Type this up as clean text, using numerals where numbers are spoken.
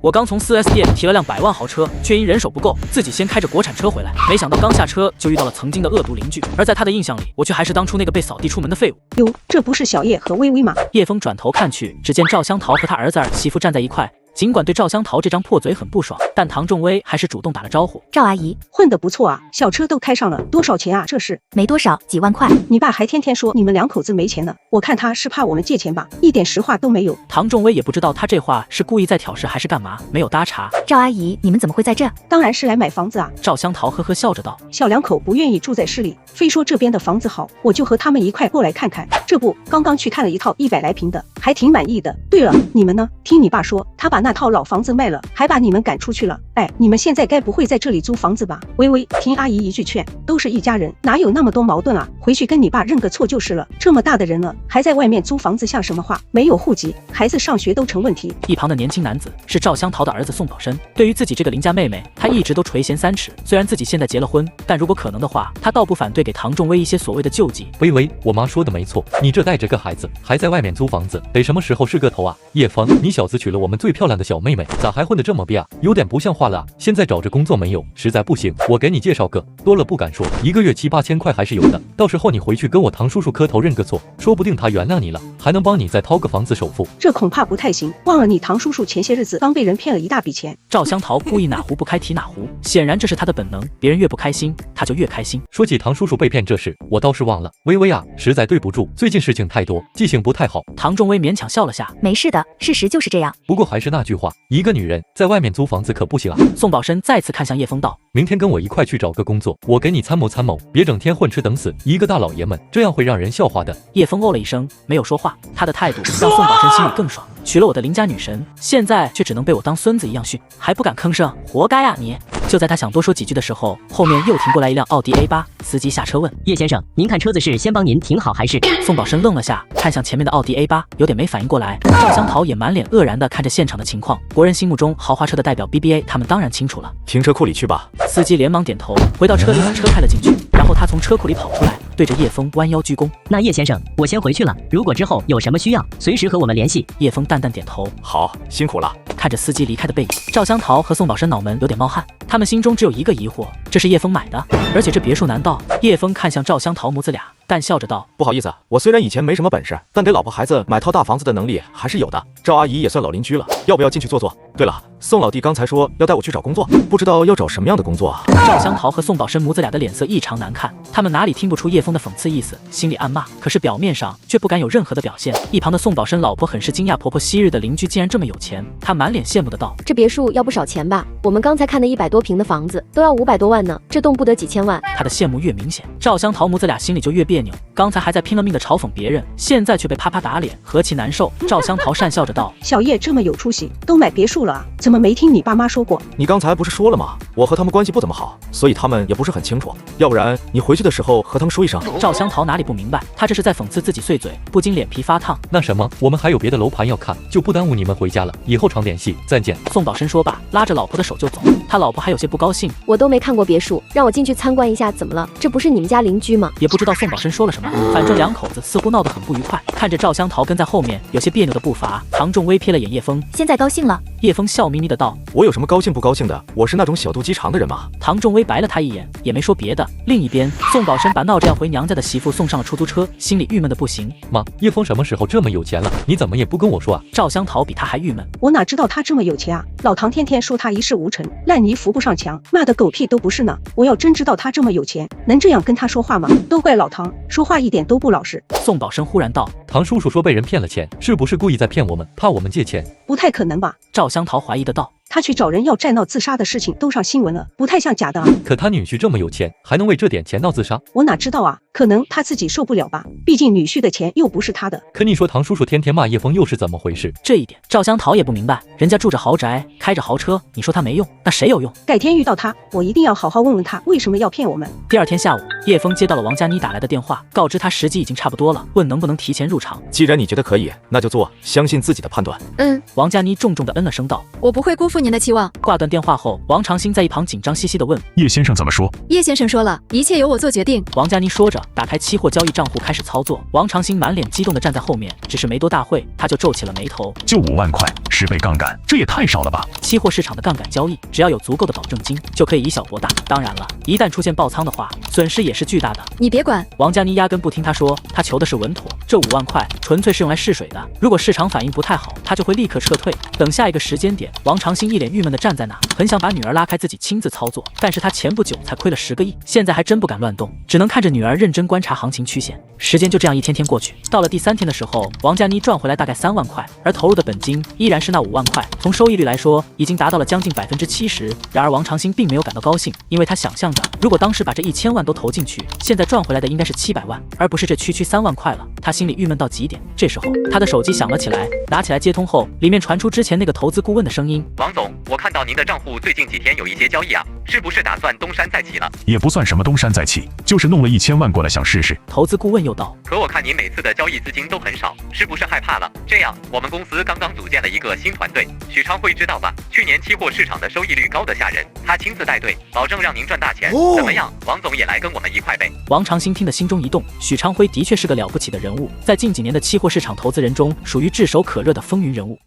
我刚从 4S 店提了辆100万豪车，却因人手不够，自己先开着国产车回来。没想到刚下车就遇到了曾经的恶毒邻居，而在他的印象里，我却还是当初那个被扫地出门的废物。哟，这不是小叶和微微吗？叶枫转头看去，只见赵香桃和他儿子儿媳妇站在一块。尽管对赵香桃这张破嘴很不爽，但唐仲威还是主动打了招呼。赵阿姨混得不错啊，小车都开上了，多少钱啊？这是没多少，几万块。你爸还天天说你们两口子没钱呢，我看他是怕我们借钱吧，一点实话都没有。唐仲威也不知道他这话是故意在挑事还是干嘛，没有搭茬。赵阿姨，你们怎么会在这？当然是来买房子啊。赵香桃呵呵笑着道。小两口不愿意住在市里，非说这边的房子好，我就和他们一块过来看看。这不，刚刚去看了一套100来平的，还挺满意的。对了，你们呢？听你爸说他把那套老房子卖了，还把你们赶出去了。哎，你们现在该不会在这里租房子吧？微微，听阿姨一句劝，都是一家人，哪有那么多矛盾啊？回去跟你爸认个错就是了。这么大的人了，还在外面租房子像什么话？没有户籍，孩子上学都成问题。一旁的年轻男子是赵香桃的儿子宋宝生，对于自己这个邻家妹妹，他一直都垂涎3尺。虽然自己现在结了婚，但如果可能的话，他倒不反对给唐仲威一些所谓的救济。微微，我妈说的没错，你这带着个孩子，还在外面租房子，得什么时候是个头啊？叶枫，你小子娶了我们最漂亮的小妹妹，咋还混得这么憋啊？有点不像话了啊！现在找着工作没有？实在不行，我给你介绍个，多了不敢说，一个月7、8千块还是有的。到时候你回去跟我唐叔叔磕头认个错，说不定他原谅你了，还能帮你再掏个房子首付。这恐怕不太行，忘了你唐叔叔前些日子刚被人骗了一大笔钱。赵香桃故意哪壶不开提哪壶，显然这是他的本能，别人越不开心，他就越开心。说起唐叔叔被骗这事，我倒是忘了。微微啊，实在对不住，最近事情太多，记性不太好。唐仲威勉强笑了下，没事的，事实就是这样。不过还是那句话，一个女人在外面租房子可不行啊。宋宝生再次看向叶枫道，明天跟我一块去找个工作，我给你参谋参谋，别整天混吃等死，一个大老爷们，这样会让人笑话的。叶枫哦了一声，没有说话，他的态度让宋宝生心里更爽，娶了我的邻家女神，现在却只能被我当孙子一样训，还不敢吭声，活该啊你！就在他想多说几句的时候，后面又停过来一辆奥迪 A8，司机下车问：叶先生，您看车子是先帮您停好还是？宋宝生愣了下，看向前面的奥迪 A8，有点没反应过来。赵香桃也满脸愕然地看着现场的情况，国人心目中豪华车的代表 BBA， 他们当然清楚了。停车库里去吧。司机连忙点头，回到车里把车开了进去，然后他从车库里跑出来，对着叶枫弯腰鞠躬。那叶先生，我先回去了，如果之后有什么需要，随时和我们联系。叶枫淡淡点头，好，辛苦了。看着司机离开的背影，赵香桃和宋宝生脑门有点冒汗，他们心中只有一个疑惑，这是叶枫买的，而且这别墅难道？叶枫看向赵香桃母子俩，淡笑着道：不好意思，我虽然以前没什么本事，但给老婆孩子买套大房子的能力还是有的。赵阿姨也算老邻居了，要不要进去坐坐？对了，宋老弟刚才说要带我去找工作，不知道要找什么样的工作啊？赵香桃和宋宝生母子俩的脸色异常难看，他们哪里听不出叶枫的讽刺意思，心里暗骂，可是表面上却不敢有任何的表现。一旁的宋宝生老婆很是惊讶，婆婆昔日的邻居竟然这么有钱，她满脸羡慕的道：这别墅要不少钱吧？我们刚才看的100多平的房子都要500多万呢，这动不得几千万。她的羡慕越明显，赵香桃母子俩心里就越别扭，刚才还在拼了命的嘲讽别人，现在却被啪啪打脸，何其难受。赵香桃讪笑着道：小叶这么有出息，都买别墅了啊，怎么没听你爸妈说过？你刚才不是说了吗？我和他们关系不怎么好，所以他们也不是很清楚，要不然你回去的时候和他们说一声。赵香桃哪里不明白，他这是在讽刺自己碎嘴，不禁脸皮发烫。那什么，我们还有别的楼盘要看，就不耽误你们回家了，以后常联系，再见。宋宝生说罢，拉着老婆的手就走，他老婆还有些不高兴，我都没看过别墅，让我进去参观一下，怎么了？这不是你们家邻居吗？也不知道宋宝生说了什么，反正两口子似乎闹得很不愉快。看着赵香桃跟在后面有些别扭的步伐，唐仲威瞥了眼叶枫，现在高兴了。叶枫笑眯眯的道：我有什么高兴不高兴的？我是那种小肚鸡肠的人吗？唐仲威白了他一眼，也没说别的。另一边，宋宝生把闹着要回娘家的媳妇送上了出租车，心里郁闷的不行。妈，叶枫什么时候这么有钱了？你怎么也不跟我说啊？赵香桃比他还郁闷，我哪知道他这么有钱啊？老唐天天说他一事无成，烂泥扶不上墙，骂的狗屁都不是呢。我要真知道他这么有钱，能这样跟他说话吗？都怪老唐，说话一点都不老实。宋宝生忽然道：唐叔叔说被人骗了钱，是不是故意在骗我们，怕我们借钱？不太可能吧？赵香桃怀疑的道：他去找人要债闹自杀的事情都上新闻了，不太像假的啊。可他女婿这么有钱，还能为这点钱闹自杀？我哪知道啊？可能他自己受不了吧，毕竟女婿的钱又不是他的。可你说唐叔叔天天骂叶枫又是怎么回事？这一点赵香桃也不明白，人家住着豪宅，开着豪车，你说他没用，那谁有用？改天遇到他，我一定要好好问问他为什么要骗我们。第二天下午，叶枫接到了王佳妮打来的电话，告知他时机已经差不多了，问能不能提前入场。既然你觉得可以，那就做，相信自己的判断。嗯，王佳妮重重的嗯了声道：我不会辜负您的期望。挂断电话后，王长兴在一旁紧张兮兮地问叶先生怎么说？叶先生说了，一切由我做决定。王佳妮说着，打开期货交易账户开始操作。王长兴满脸激动地站在后面，只是没多大会，他就皱起了眉头。就5万块，10倍杠杆，这也太少了吧？期货市场的杠杆交易，只要有足够的保证金，就可以以小博大。当然了，一旦出现爆仓的话，损失也是巨大的。你别管。王佳妮压根不听他说，他求的是稳妥。这5万块纯粹是用来试水的，如果市场反应不太好，他就会立刻撤退。等下一个时间点，王长兴一脸郁闷地站在那，很想把女儿拉开自己亲自操作，但是他前不久才亏了10个亿，现在还真不敢乱动，只能看着女儿认真观察行情曲线。时间就这样一天天过去，到了第3天的时候，王佳妮赚回来大概3万块，而投入的本金依然是那5万块，从收益率来说，已经达到了将近70%。然而王长兴并没有感到高兴，因为他想象着，如果当时把这1000万都投进去，现在赚回来的应该是700万，而不是这区3万块了。他心里郁闷到极点。这时候，他的手机响了起来，拿起来接通后，里面传出之前那个投资顾问的声音：“王总，我看到您的账户最近几天有一些交易啊，是不是打算东山再起了？”也不算什么东山再起，就是弄了1000万过来想试试。投资顾问又道：“可我看您每次的交易资金都很少，是不是害怕了？这样，我们公司刚刚组建了一个新团队，许昌辉知道吧？去年期货市场的收益率高得吓人，他亲自带队，保证让您赚大钱。怎么样，王总也来跟我们一块呗？”王长兴听得心中一动，许昌辉的确是个了不起的人物，在近几年的期货市场投资人中，属于炙手可热的风云人物。